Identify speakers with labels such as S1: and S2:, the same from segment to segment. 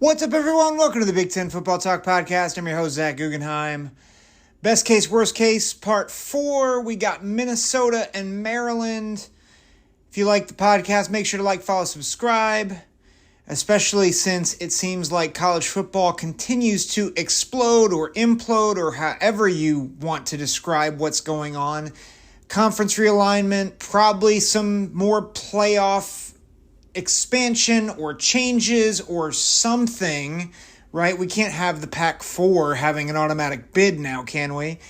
S1: What's up, everyone? Welcome to the Big Ten Football Talk Podcast. I'm your host, Zach Guggenheim. Best case, worst case, part 4. We got Minnesota and Maryland. If you like the podcast, make sure to like, follow, subscribe, especially since it seems like college football continues to explode or implode or however you want to describe what's going on. Conference realignment, probably some more playoff expansion or changes or something, right? We can't have the Pac-4 having an automatic bid now, can we?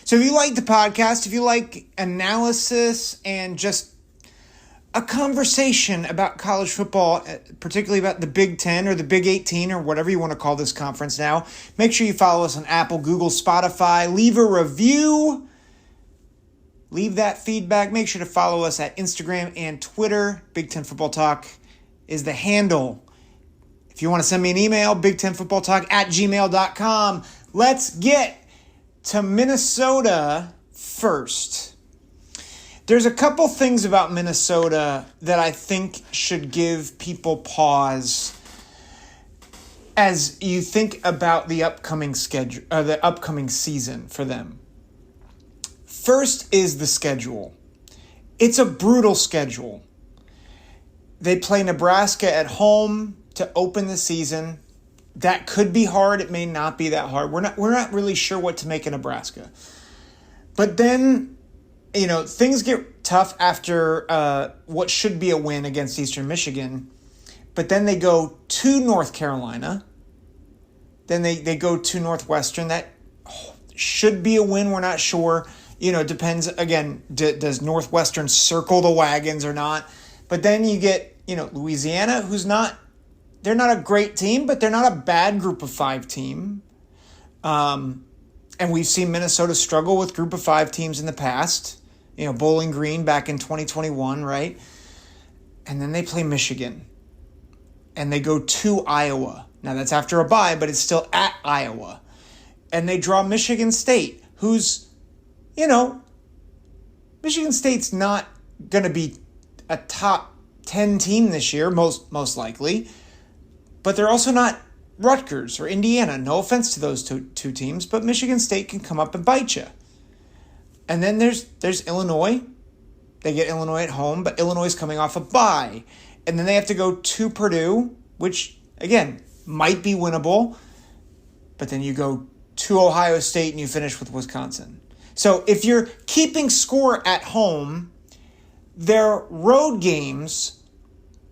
S1: So if you like the podcast, if you like analysis and just a conversation about college football, particularly about the Big Ten or the Big 18 or whatever you want to call this conference now, make sure you follow us on Apple, Google, Spotify. Leave a review. Leave that feedback. Make sure to follow us at Instagram and Twitter. Big Ten Football Talk is the handle. If you want to send me an email, bigtenfootballtalk@gmail.com. Let's get to Minnesota first. There's a couple things about Minnesota that I think should give people pause as you think about the upcoming schedule, the upcoming season for them. First is the schedule. It's a brutal schedule. They play Nebraska at home to open the season. That could be hard. It may not be that hard. We're not really sure what to make of Nebraska. But then, things get tough after what should be a win against Eastern Michigan. But then they go to North Carolina. Then they go to Northwestern. That should be a win. We're not sure. It depends, again, does Northwestern circle the wagons or not? But then you get, Louisiana, they're not a great team, but they're not a bad group of 5 team. And we've seen Minnesota struggle with group of 5 teams in the past. Bowling Green back in 2021, right? And then they play Michigan. And they go to Iowa. Now, that's after a bye, but it's still at Iowa. And they draw Michigan State, who's... Michigan State's not going to be a top 10 team this year, most likely. But they're also not Rutgers or Indiana. No offense to those two teams, but Michigan State can come up and bite you. And then there's Illinois. They get Illinois at home, but Illinois is coming off a bye. And then they have to go to Purdue, which, again, might be winnable. But then you go to Ohio State and you finish with Wisconsin. So if you're keeping score at home, their road games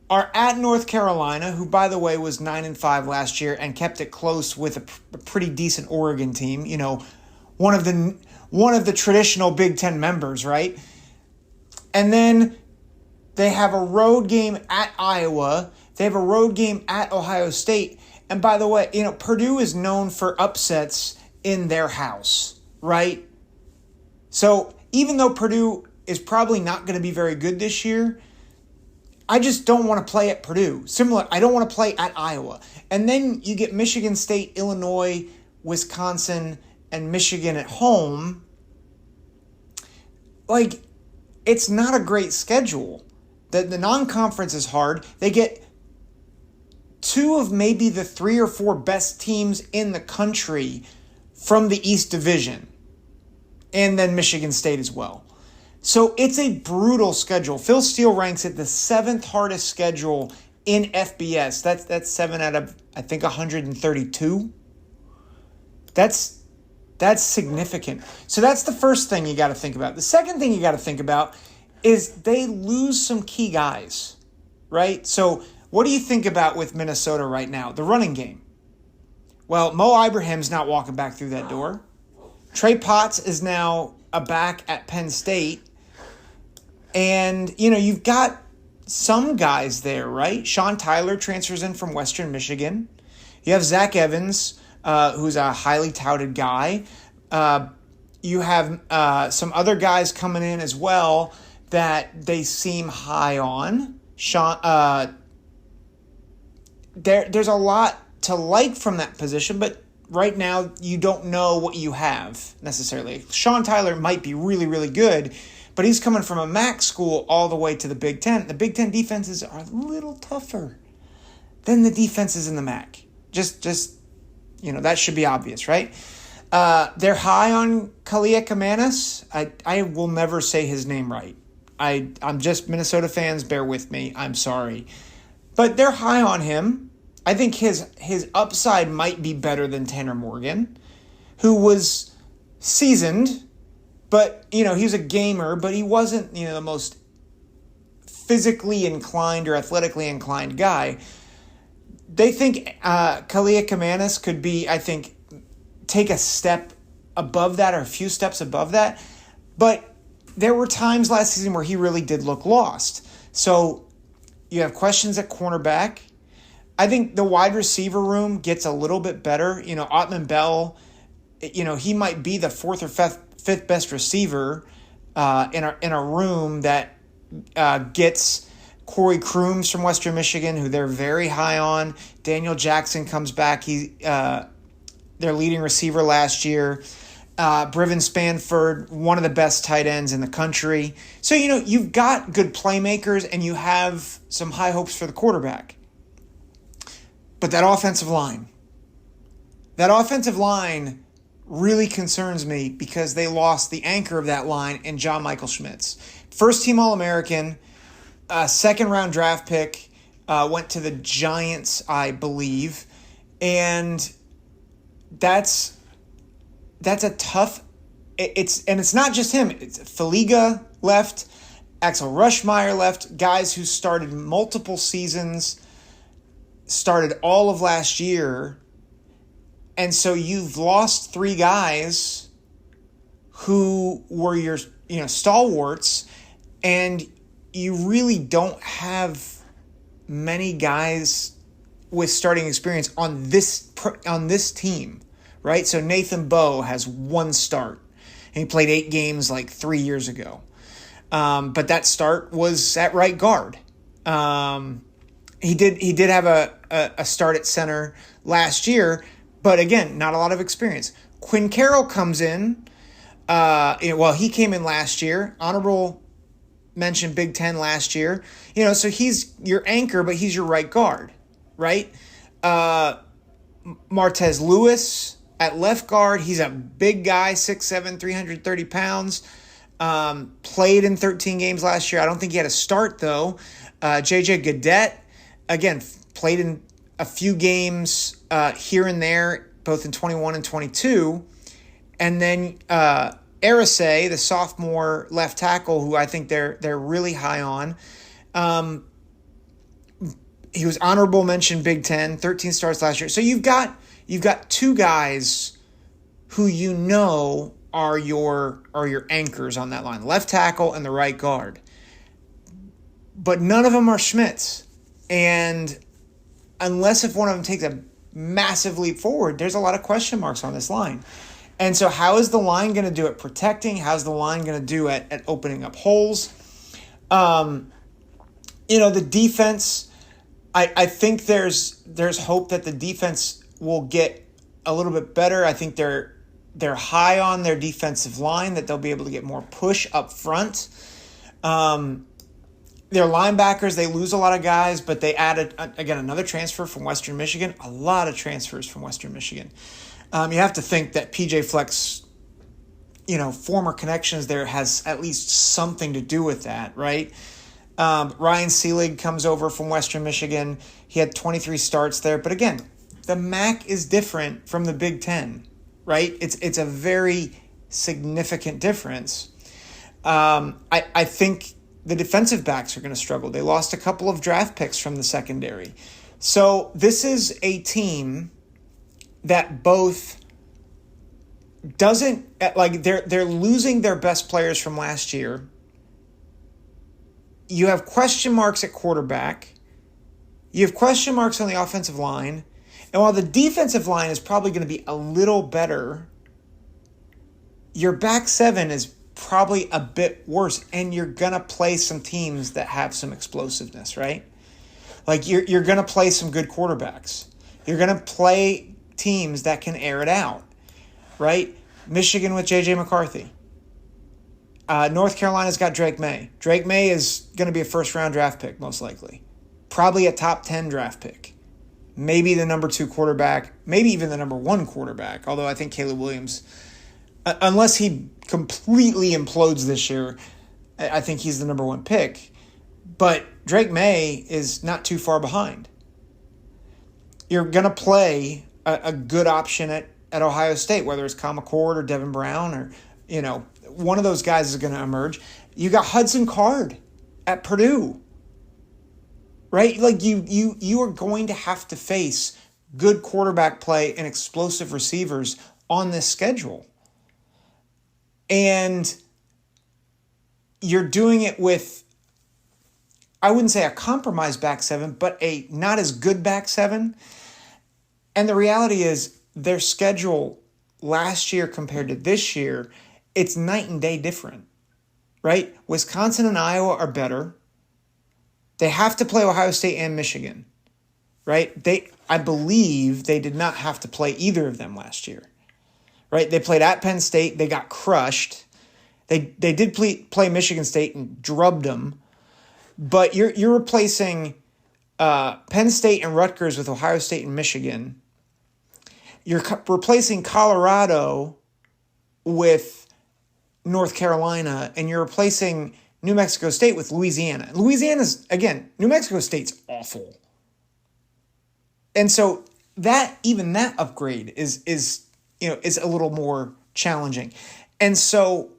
S1: are at North Carolina, who, by the way, was 9-5 last year and kept it close with a pretty decent Oregon team. One of the traditional Big Ten members, right? And then they have a road game at Iowa. They have a road game at Ohio State. And by the way, Purdue is known for upsets in their house, right? So even though Purdue is probably not going to be very good this year, I just don't want to play at Purdue. Similar, I don't want to play at Iowa. And then you get Michigan State, Illinois, Wisconsin, and Michigan at home. It's not a great schedule. The non-conference is hard. They get 2 of maybe the 3 or 4 best teams in the country from the East Division. And then Michigan State as well. So it's a brutal schedule. Phil Steele ranks it the 7th hardest schedule in FBS. That's 7 out of, I think, 132. That's significant. So that's the first thing you got to think about. The second thing you got to think about is they lose some key guys, right? So what do you think about with Minnesota right now? The running game. Well, Mo Ibrahim's not walking back through that door. Trey Potts is now back at Penn State. And, you've got some guys there, right? Sean Tyler transfers in from Western Michigan. You have Zach Evans, who's a highly touted guy. You have some other guys coming in as well that they seem high on. There's a lot to like from that position, but right now you don't know what you have necessarily. Sean Tyler might be really, really good, but he's coming from a MAC school all the way to the Big Ten. The Big Ten defenses are a little tougher than the defenses in the MAC. Just that should be obvious, right? They're high on Kalia Kamanis. I will never say his name right. I'm just Minnesota fans, bear with me. I'm sorry. But they're high on him. I think his upside might be better than Tanner Morgan, who was seasoned, but he was a gamer, but he wasn't the most physically inclined or athletically inclined guy. They think Kalia Kamanis could be, I think, take a step above that or a few steps above that. But there were times last season where he really did look lost. So you have questions at cornerback. I think the wide receiver room gets a little bit better. Ottman Bell, he might be the fourth or fifth best receiver in a room that gets Corey Crooms from Western Michigan, who they're very high on. Daniel Jackson comes back. He their leading receiver last year. Brivin Spanford, one of the best tight ends in the country. So, you've got good playmakers and you have some high hopes for the quarterback. But that offensive line really concerns me because they lost the anchor of that line in John Michael Schmitz. First team All-American, second round draft pick, went to the Giants, I believe. And that's a tough. It's not just him. It's Feliga left, Axel Rushmeyer left, guys who started multiple seasons, started all of last year, and so you've lost three guys who were your stalwarts, and you really don't have many guys with starting experience on this team. Right? So Nathan Bowe has one start, and he played 8 games like 3 years ago. But that start was at right guard. He did have a start at center last year, but again, not a lot of experience. Quinn Carroll comes in. He came in last year. Honorable mention Big Ten last year. So he's your anchor, but he's your right guard, right? Martez Lewis at left guard, he's a big guy, 6'7", 330 pounds. Played in 13 games last year. I don't think he had a start, though. JJ Gadet, again, played in a few games here and there, both in 21 and 22. And then Arase, the sophomore left tackle, who I think they're really high on. He was honorable mention Big Ten, 13 starts last year. So you've got two guys who are your anchors on that line, left tackle and the right guard. But none of them are Schmitz. And unless if one of them takes a massive leap forward, there's a lot of question marks on this line. And so how is the line going to do at protecting? How's the line going to do at opening up holes? The defense, I think there's hope that the defense will get a little bit better. I think they're high on their defensive line, that they'll be able to get more push up front. Their linebackers, they lose a lot of guys, but they added, again, another transfer from Western Michigan. A lot of transfers from Western Michigan. You have to think that PJ Fleck's, former connections there has at least something to do with that, right? Ryan Seelig comes over from Western Michigan. He had 23 starts there. But again, the MAC is different from the Big Ten, right? It's a very significant difference. I think the defensive backs are going to struggle. They lost a couple of draft picks from the secondary. So this is a team that both doesn't, like, they're losing their best players from last year. You have question marks at quarterback. You have question marks on the offensive line. And while the defensive line is probably going to be a little better, your back seven is probably a bit worse, and you're going to play some teams that have some explosiveness, right? Like you're going to play some good quarterbacks. You're going to play teams that can air it out, right? Michigan with J.J. McCarthy. North Carolina's got Drake May. Drake May is going to be a first-round draft pick, most likely. Probably a top 10 draft pick. Maybe the number 2 quarterback. Maybe even the number 1 quarterback. Although I think Caleb Williams, unless he completely implodes this year, I think he's the number 1 pick. But Drake May is not too far behind. You're going to play a good option at Ohio State, whether it's Kyle McCord or Devin Brown or, one of those guys is going to emerge. You got Hudson Card at Purdue, right? Like you are going to have to face good quarterback play and explosive receivers on this schedule. And you're doing it with, I wouldn't say a compromised back seven, but a not as good back seven. And the reality is their schedule last year compared to this year, it's night and day different, right? Wisconsin and Iowa are better. They have to play Ohio State and Michigan, right? I believe they did not have to play either of them last year, right? They played at Penn State. They got crushed. They did play Michigan State and drubbed them. But you're replacing Penn State and Rutgers with Ohio State and Michigan. You're replacing Colorado with North Carolina, and you're replacing New Mexico State with Louisiana. Louisiana's, again, New Mexico State's awful. And so that upgrade is a little more challenging. And so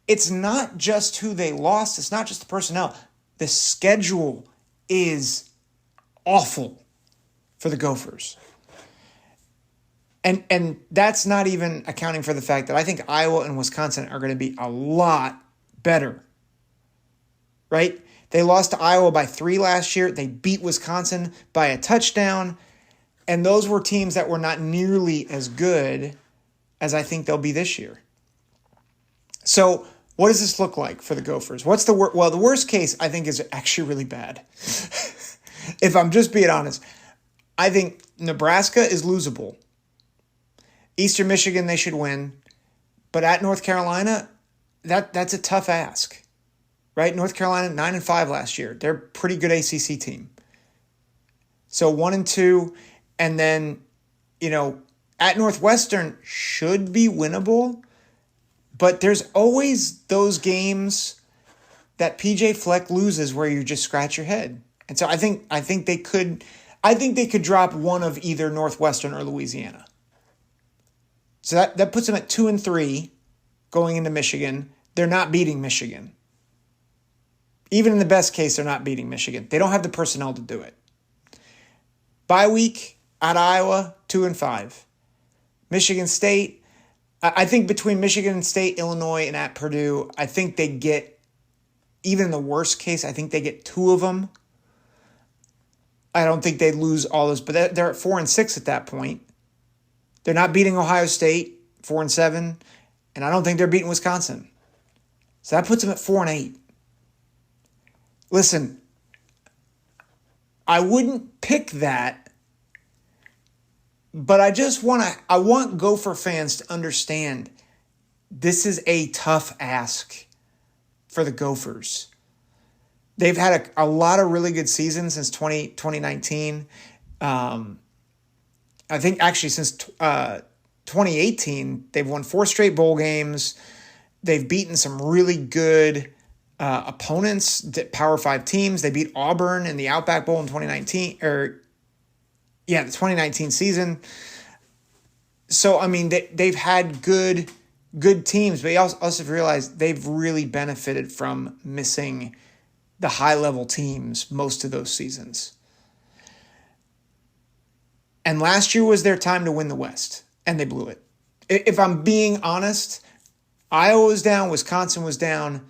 S1: it's not just who they lost, it's not just the personnel. The schedule is awful for the Gophers. And that's not even accounting for the fact that I think Iowa and Wisconsin are going to be a lot better, right? They lost to Iowa by 3 last year. They beat Wisconsin by a touchdown. And those were teams that were not nearly as good as I think they'll be this year. So what does this look like for the Gophers? What's the worst? Well, the worst case I think is actually really bad. If I'm just being honest, I think Nebraska is losable. Eastern Michigan, they should win. But at North Carolina, that's a tough ask, right? North Carolina, 9-5 last year. They're a pretty good ACC team. So 1-2, and then, at Northwestern should be winnable. But there's always those games that PJ Fleck loses where you just scratch your head. And so I think they could drop one of either Northwestern or Louisiana. So that puts them at 2-3 going into Michigan. They're not beating Michigan. Even in the best case, they're not beating Michigan. They don't have the personnel to do it. Bye week at Iowa, 2-5. Michigan State, I think between Michigan State, Illinois, and at Purdue, I think they get, even in the worst case, I think they get 2 of them. I don't think they lose all those, but they're at 4-6 at that point. They're not beating Ohio State, 4-7, and I don't think they're beating Wisconsin. So that puts them at 4-8. Listen, I wouldn't pick that, but I want Gopher fans to understand this is a tough ask for the Gophers. They've had a lot of really good seasons since 2019. I think actually since 2018, they've won 4 straight bowl games. They've beaten some really good opponents, Power 5 teams. They beat Auburn in the Outback Bowl in 2019, the 2019 season. So, I mean, they've had good teams, but you also have realized they've really benefited from missing the high-level teams most of those seasons. And last year was their time to win the West, and they blew it. If I'm being honest, Iowa was down, Wisconsin was down.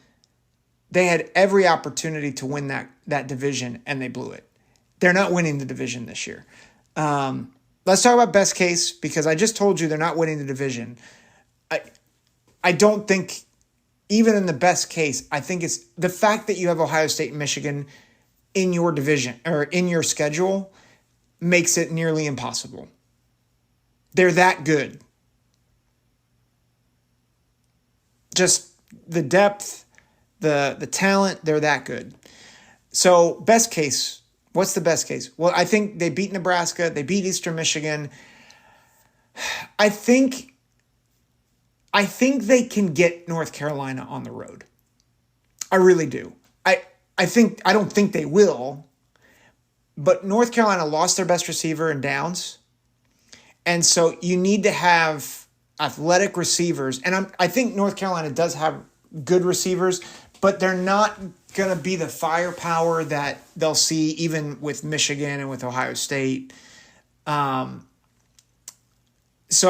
S1: They had every opportunity to win that division, and they blew it. They're not winning the division this year. let's talk about best case, because I just told you they're not winning the division. I don't think, even in the best case, I think it's the fact that you have Ohio State and Michigan in your division or in your schedule makes it nearly impossible. They're that good. Just the depth, the talent, they're that good. So best case, what's the best case? Well, I think they beat Nebraska. They beat Eastern Michigan. I think they can get North Carolina on the road. I really do. I don't think they will, but North Carolina lost their best receiver in Downs. And so you need to have athletic receivers. And I think North Carolina does have good receivers, but they're not going to be the firepower that they'll see even with Michigan and with Ohio State. So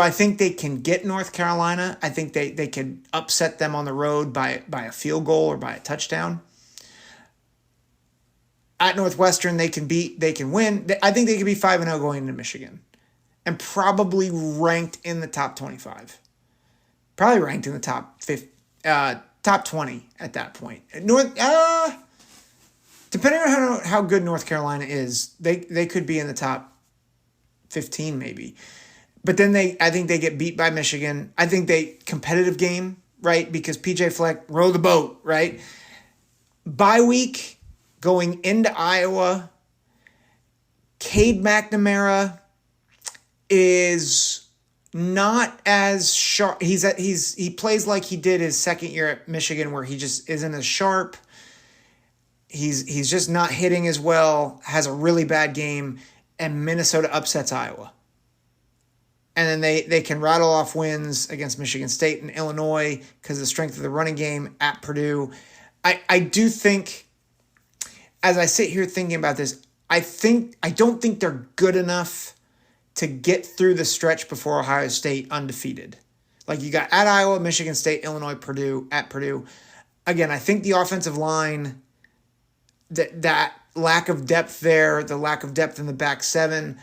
S1: I think they can get North Carolina. I think they can upset them on the road by a field goal or by a touchdown. At Northwestern, they can win. I think they could be 5-0 going into Michigan, and probably ranked in the top 25. Probably ranked in the top 20 at that point. Depending on how good North Carolina is, they could be in the top 15 maybe. But then I think they get beat by Michigan. I think competitive game, right? Because PJ Fleck row the boat, right? Bye week going into Iowa. Cade McNamara is not as sharp. He plays like he did his second year at Michigan, where he just isn't as sharp. He's just not hitting as well. Has a really bad game, and Minnesota upsets Iowa. And then they can rattle off wins against Michigan State and Illinois because of the strength of the running game at Purdue. I do think, as I sit here thinking about this, I don't think they're good enough to get through the stretch before Ohio State undefeated. Like, you got at Iowa, Michigan State, Illinois, Purdue, at Purdue. Again, I think the offensive line, that lack of depth there, the lack of depth in the back seven,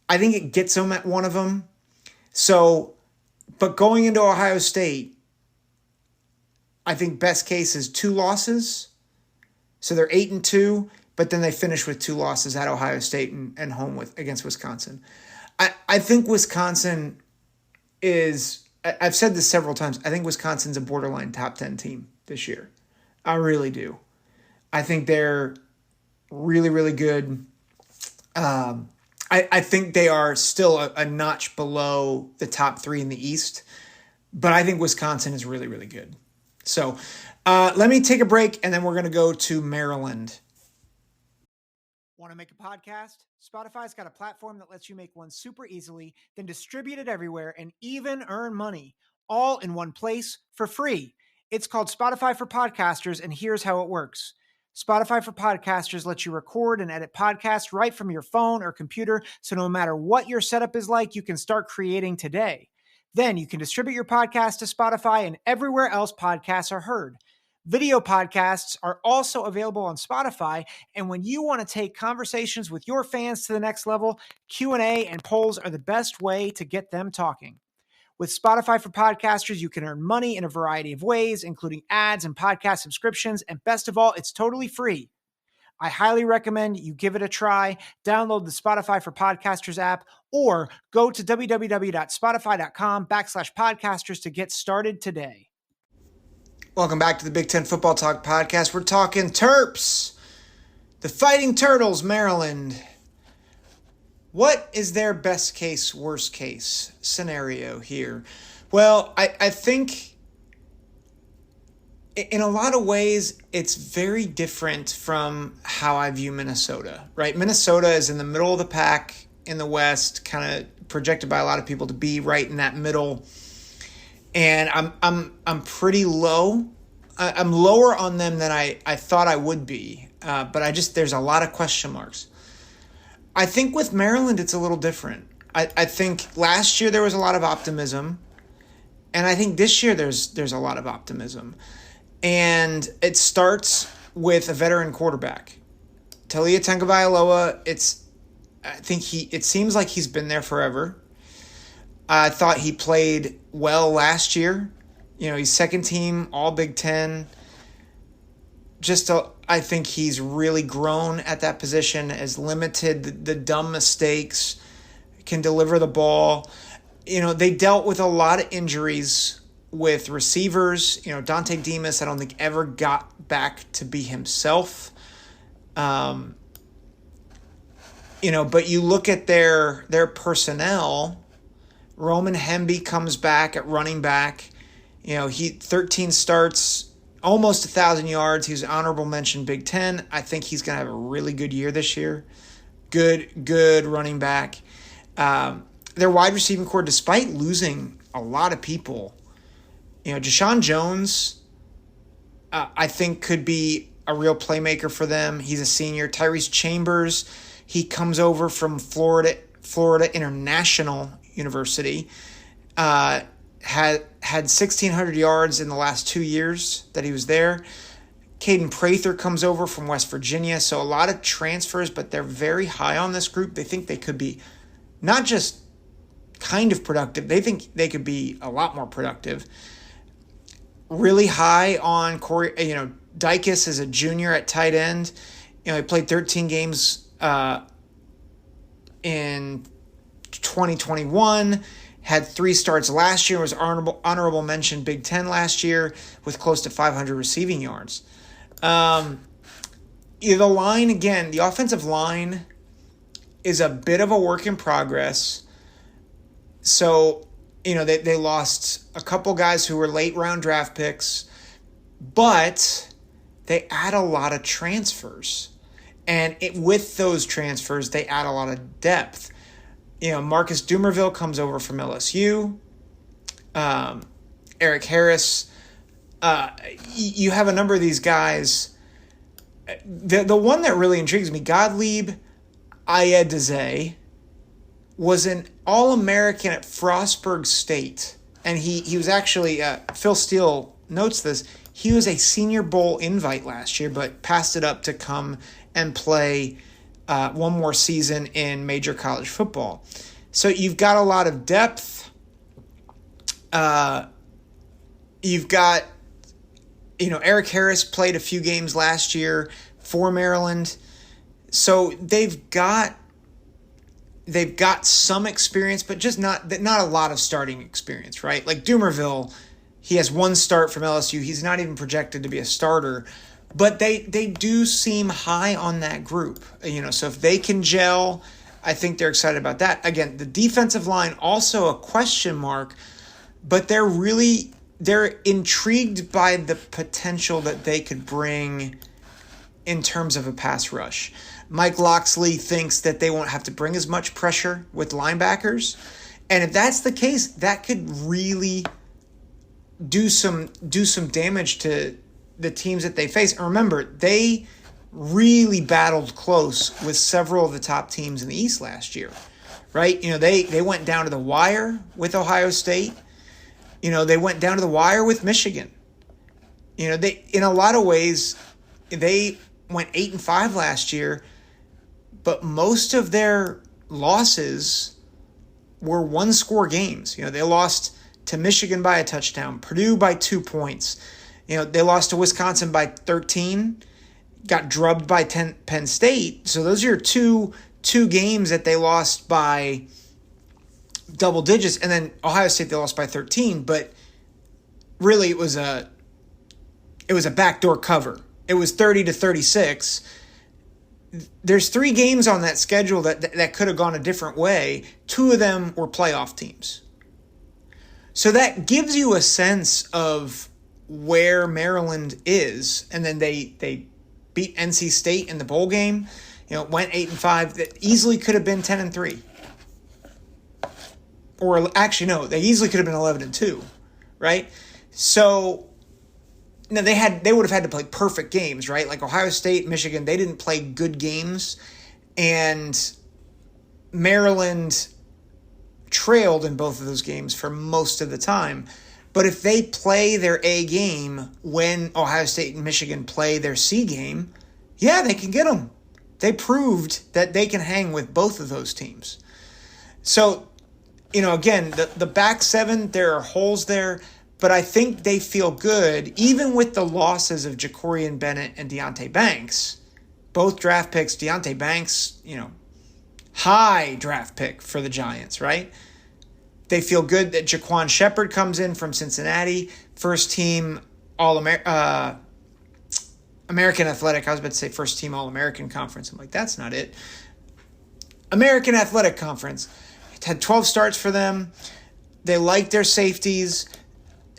S1: I think it gets them at one of them. So, but going into Ohio State, I think best case is 2 losses. So they're 8-2, but then they finish with 2 losses at Ohio State and home against Wisconsin. I think Wisconsin is, I've said this several times, I think Wisconsin's a borderline top 10 team this year. I really do. I think they're really, really good. I think they are still a notch below the top 3 in the East, but I think Wisconsin is really, really good. So let me take a break, and then we're going to go to Maryland. Want to make a podcast? Spotify's got a platform that lets you make one super easily, then distribute it everywhere and even earn money, all in one place for free. It's called Spotify for Podcasters, and here's how it works. Spotify for Podcasters lets you record and edit podcasts right from your phone or computer, so no matter what your setup is like, you can start creating today. Then you can distribute your podcast to Spotify and everywhere else podcasts are heard. Video podcasts are also available on Spotify, and when you want to take conversations with your fans to the next level, Q&A and polls are the best way to get them talking. With Spotify for Podcasters, you can earn money in a variety of ways, including ads and podcast subscriptions, and best of all, it's totally free. I highly recommend you give it a try. Download the Spotify for Podcasters app or go to www.spotify.com/podcasters to get started today. Welcome back to the Big Ten Football Talk podcast. We're talking Terps, the Fighting Turtles, Maryland. What is their best case, worst case scenario here? Well, I think in a lot of ways, it's very different from how I view Minnesota, right? Minnesota is in the middle of the pack in the West, kind of projected by a lot of people to be right in that middle. And I'm pretty low. I'm lower on them than I thought I would be. But there's a lot of question marks. I think with Maryland, it's a little different. I think last year there was a lot of optimism. And I think this year there's a lot of optimism. And it starts with a veteran quarterback. Talia Tagovailoa, it seems like he's been there forever. I thought he played well last year. He's second team, all Big Ten. I think he's really grown at that position, has limited the dumb mistakes, can deliver the ball. They dealt with a lot of injuries with receivers. Dante Demas, I don't think ever got back to be himself. But you look at their personnel. Roman Hemby comes back at running back. He 13 starts, almost 1,000 yards. He was an honorable mention Big Ten. I think he's going to have a really good year this year. Good running back. Their wide receiving core, despite losing a lot of people, Deshaun Jones, I think could be a real playmaker for them. He's a senior. Tyrese Chambers, he comes over from Florida International University. Had 1,600 yards in the last 2 years that he was there. Caden Prather comes over from West Virginia. So a lot of transfers, but they're very high on this group. They think they could be not just kind of productive. They think they could be a lot more productive. Really high on Corey. Dykes is a junior at tight end. He played 13 games in 2021. Had 3 starts last year, was honorable mention Big Ten last year with close to 500 receiving yards. The line, again, the offensive line is a bit of a work in progress. So, they lost a couple guys who were late round draft picks, but they add a lot of transfers. And with those transfers, they add a lot of depth. Marcus Dumerville comes over from LSU. Eric Harris. You have a number of these guys. The one that really intrigues me, Gottlieb Ayedeze, was an All-American at Frostburg State. And he was actually, Phil Steele notes this, he was a Senior Bowl invite last year, but passed it up to come and play one more season in major college football. So you've got a lot of depth. You've got, Eric Harris played a few games last year for Maryland. So they've got some experience, but just not a lot of starting experience, right? Like Dumerville, he has 1 start from LSU. He's not even projected to be a starter. But they do seem high on that group. So if they can gel, I think they're excited about that. Again, the defensive line, also a question mark, but they're intrigued by the potential that they could bring in terms of a pass rush. Mike Loxley thinks that they won't have to bring as much pressure with linebackers. And if that's the case, that could really do some damage to the teams that they face. And remember, they really battled close with several of the top teams in the East last year, right? They went down to the wire with Ohio State. They went down to the wire with Michigan. They, in a lot of ways, they went 8-5 last year, but most of their losses were 1-score games. They lost to Michigan by a touchdown, Purdue by 2 points. They lost to Wisconsin by 13, got drubbed by Penn State. So those are your two games that they lost by double digits. And then Ohio State, they lost by 13. But really, it was a backdoor cover. It was 30-36. There's 3 games on that schedule that could have gone a different way. 2 of them were playoff teams. So that gives you a sense of where Maryland is. And then they beat NC State in the bowl game. Went 8-5. That easily could have been 10-3. Or actually, no, they easily could have been 11-2, right? So now they would have had to play perfect games, right? Like Ohio State, Michigan, they didn't play good games, and Maryland trailed in both of those games for most of the time. But if they play their A game when Ohio State and Michigan play their C game, yeah, they can get them. They proved that they can hang with both of those teams. So, again, the back seven, there are holes there, but I think they feel good, even with the losses of Ja'Cory Bennett and Deonte Banks. Both draft picks, Deonte Banks, high draft pick for the Giants, right? They feel good that Jaquan Shepard comes in from Cincinnati, first team American Athletic. I was about to say first team All-American Conference. I'm like, that's not it. American Athletic Conference. It had 12 starts for them. They like their safeties.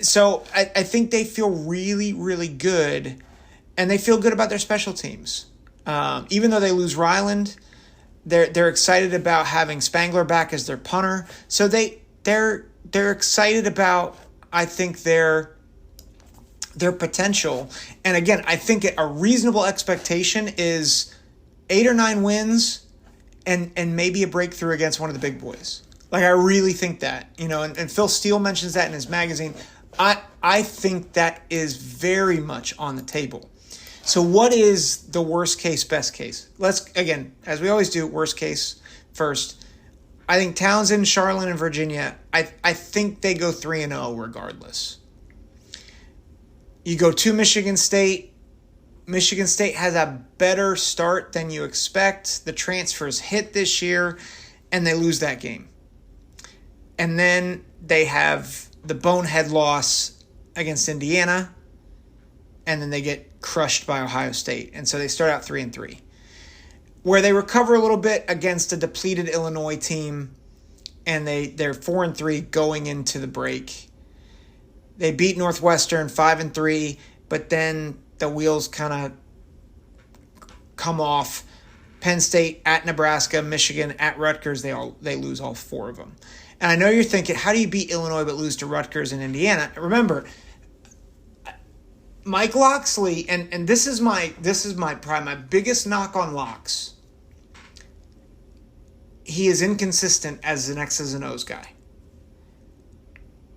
S1: So I think they feel really, really good, and they feel good about their special teams. Even though they lose Ryland, they're excited about having Spangler back as their punter. So they're excited about, I think, their potential. And again, I think a reasonable expectation is 8 or 9 wins and maybe a breakthrough against one of the big boys. Like, I really think that, and Phil Steele mentions that in his magazine. I think that is very much on the table. So what is the worst case, best case? Let's, again, as we always do, worst case first. I think Townsend, Charlotte, and Virginia, I think they go 3-0 regardless. You go to Michigan State. Michigan State has a better start than you expect. The transfers hit this year, and they lose that game. And then they have the bonehead loss against Indiana, and then they get crushed by Ohio State. And so they start out 3-3. Where they recover a little bit against a depleted Illinois team, and they're 4-3 going into the break. They beat Northwestern 5-3, but then the wheels kind of come off. Penn State at Nebraska, Michigan at Rutgers, they lose all 4 of them. And I know you're thinking, how do you beat Illinois but lose to Rutgers and Indiana? Remember, Mike Locksley, and this is my biggest knock on Locks. He is inconsistent as an X's and O's guy.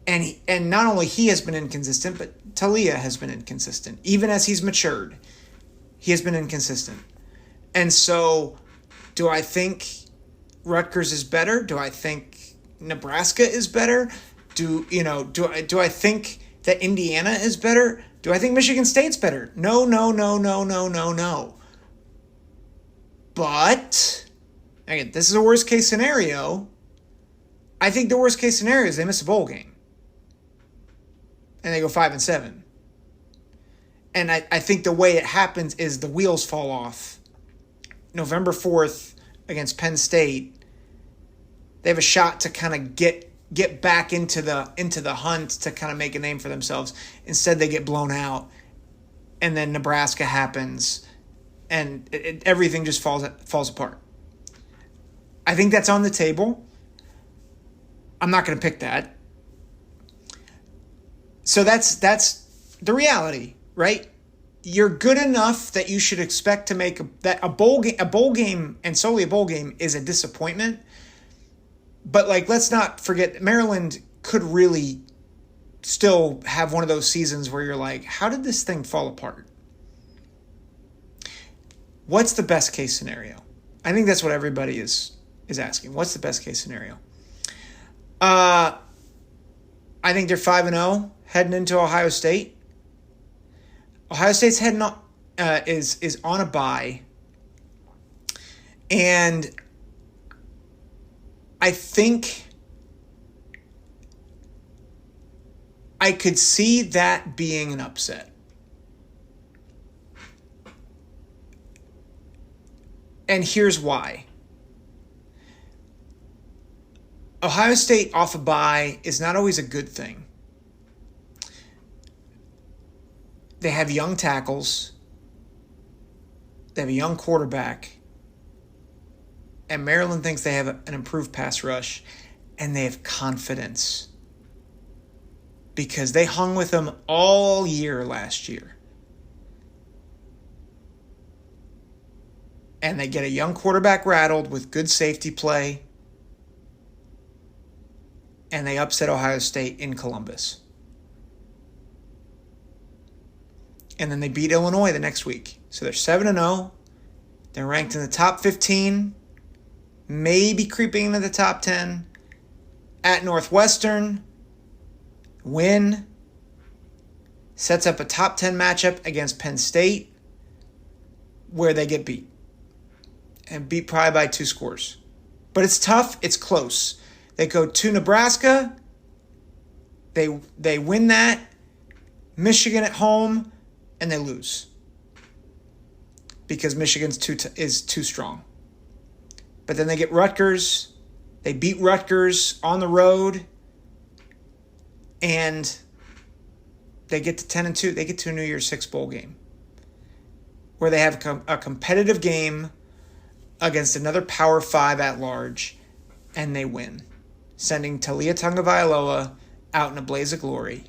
S1: And not only he has been inconsistent, but Talia has been inconsistent. Even as he's matured, he has been inconsistent. And so, do I think Rutgers is better? Do I think Nebraska is better? Do I think that Indiana is better? Do I think Michigan State's better? No. But, again, this is a worst case scenario. I think the worst case scenario is they miss a bowl game. And they go 5-7. And I think the way it happens is the wheels fall off. November 4th against Penn State, they have a shot to kind of get back into the hunt to kind of make a name for themselves. Instead, they get blown out, and then Nebraska happens, and everything just falls apart. I think that's on the table. I'm not going to pick that. So that's the reality, right? You're good enough that you should expect to make a bowl game, and solely a bowl game is a disappointment. But let's not forget, Maryland could really still have one of those seasons where you're like, how did this thing fall apart? What's the best case scenario? I think that's what everybody is asking. What's the best case scenario? I think they're 5-0 heading into Ohio State. Ohio State's heading on, is on a bye, and I think I could see that being an upset. And here's why. Ohio State off a bye is not always a good thing. They have young tackles. They have a young quarterback. And Maryland thinks they have an improved pass rush. And they have confidence. Because they hung with them all year last year. And they get a young quarterback rattled with good safety play. And they upset Ohio State in Columbus. And then they beat Illinois the next week. So they're 7-0. They're ranked in the top 15, maybe creeping into the top 10. At Northwestern, win. Sets up a top 10 matchup against Penn State where they get beat. And beat probably by 2 scores. But it's tough. It's close. They go to Nebraska. They win that. Michigan at home. And they lose. Because Michigan's is too strong. But then they get Rutgers. They beat Rutgers on the road. And they get to 10-2. They get to a New Year's Six bowl game. Where they have a competitive game against another Power 5 at large, and they win, sending Talia Tagovailoa out in a blaze of glory.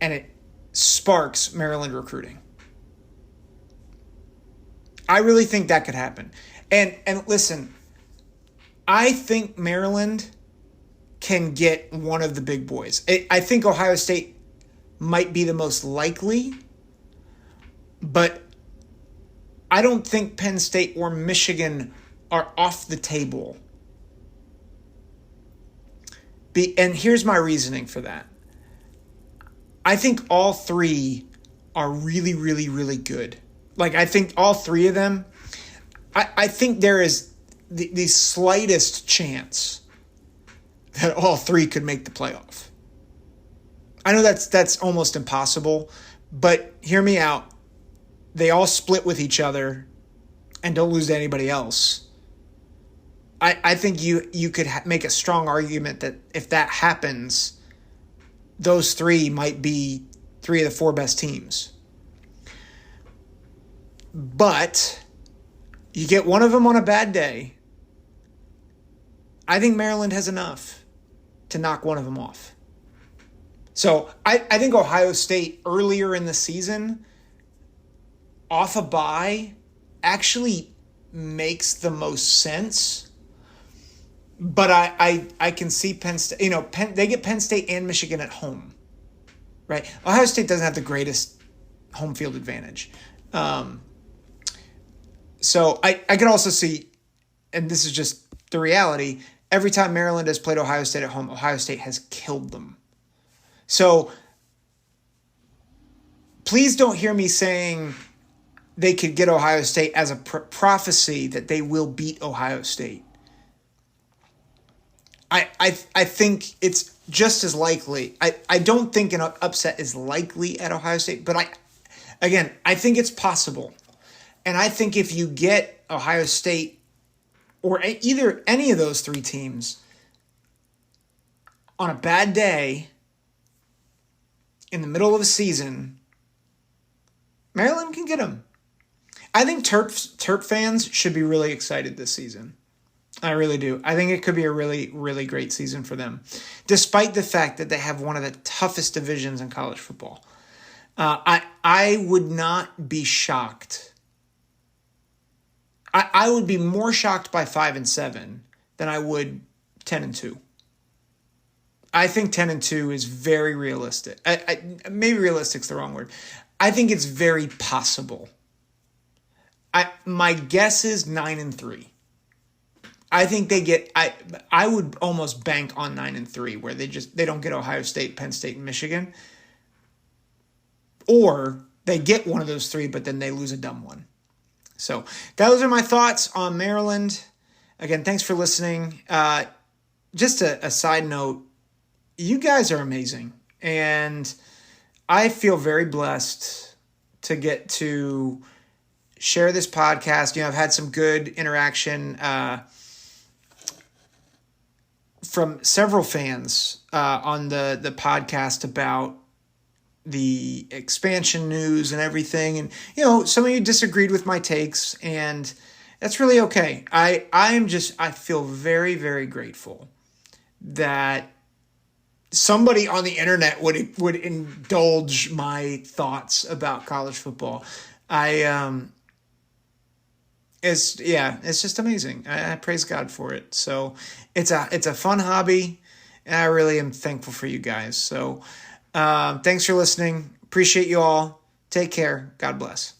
S1: And it sparks Maryland recruiting. I really think that could happen. And listen, I think Maryland can get one of the big boys. I think Ohio State might be the most likely, but I don't think Penn State or Michigan are off the table. And here's my reasoning for that. I think all 3 are really, really, really good. Like, I think all 3 of them, I think there is the slightest chance that all 3 could make the playoff. I know that's almost impossible, but hear me out. They all split with each other and don't lose to anybody else. I think you could make a strong argument that if that happens, those 3 might be 3 of the 4 best teams. But you get one of them on a bad day. I think Maryland has enough to knock one of them off. So I think Ohio State earlier in the season, off a bye, actually makes the most sense. But I can see Penn State, they get Penn State and Michigan at home, right? Ohio State doesn't have the greatest home field advantage. So I could also see, and this is just the reality, every time Maryland has played Ohio State at home, Ohio State has killed them. So please don't hear me saying they could get Ohio State as a prophecy that they will beat Ohio State. I think it's just as likely. I don't think an upset is likely at Ohio State, but I think it's possible. And I think if you get Ohio State or either any of those 3 teams on a bad day in the middle of a season, Maryland can get them. I think Terp fans should be really excited this season. I really do. I think it could be a really, really great season for them, despite the fact that they have one of the toughest divisions in college football. I would not be shocked. I would be more shocked by 5-7 than I would 10-2. I think 10-2 is very realistic. Maybe realistic's the wrong word. I think it's very possible. My guess is 9-3. I think they get. I would almost bank on 9-3, where they don't get Ohio State, Penn State, and Michigan, or they get one of those 3, but then they lose a dumb one. So those are my thoughts on Maryland. Again, thanks for listening. Just a side note, you guys are amazing, and I feel very blessed to get to share this podcast. I've had some good interaction from several fans on the podcast about the expansion news and everything. And, some of you disagreed with my takes, and that's really okay. I feel very, very grateful that somebody on the internet would indulge my thoughts about college football. It's just amazing. I praise God for it. So it's a fun hobby, and I really am thankful for you guys. So thanks for listening. Appreciate you all. Take care. God bless.